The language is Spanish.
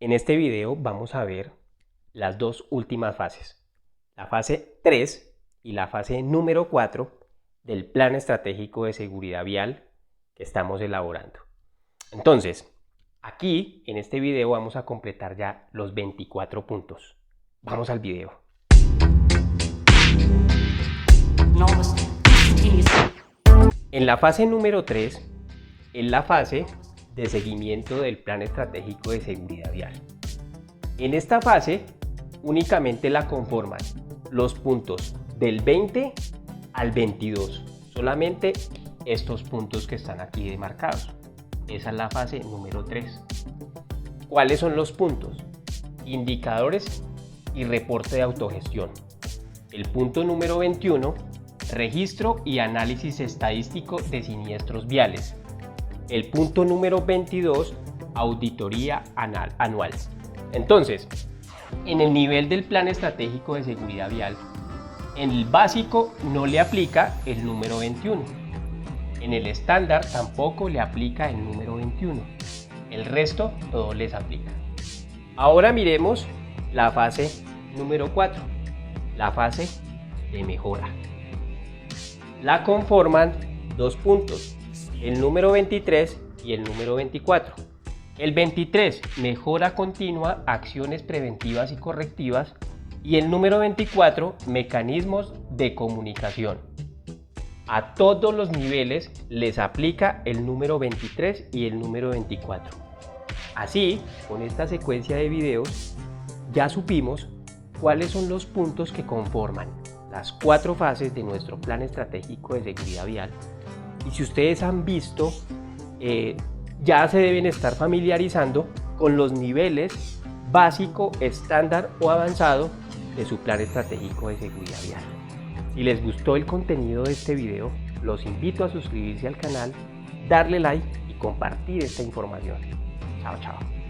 En este video vamos a ver las dos últimas fases, la fase 3 y la fase número 4 del Plan Estratégico de Seguridad Vial que estamos elaborando. Entonces, aquí en este video vamos a completar ya los 24 puntos. Vamos al video. En la fase número 3 es la fase de seguimiento del Plan Estratégico de Seguridad Vial. En esta fase únicamente la conforman los puntos del 20 al 22, solamente estos puntos que están aquí demarcados. Esa es la fase número 3. ¿Cuáles son los puntos? Indicadores y reporte de autogestión. El punto número 21, registro y análisis estadístico de siniestros viales. El punto número 22, auditoría anual. Entonces, en el nivel del Plan Estratégico de Seguridad Vial, en el básico no le aplica el número 21. En el estándar tampoco le aplica el número 21. El resto todo les aplica. Ahora miremos la fase número 4, la fase de mejora. La conforman dos puntos, el número 23 y el número 24. El 23, mejora continua, acciones preventivas y correctivas. Y el número 24, mecanismos de comunicación. A todos los niveles les aplica el número 23 y el número 24. Así, con esta secuencia de videos, ya supimos cuáles son los puntos que conforman las 4 fases de nuestro Plan Estratégico de Seguridad Vial. Y si ustedes han visto, ya se deben estar familiarizando con los niveles básico, estándar o avanzado de su Plan Estratégico de Seguridad Vial. Si les gustó el contenido de este video, los invito a suscribirse al canal, darle like y compartir esta información. Chao, chao.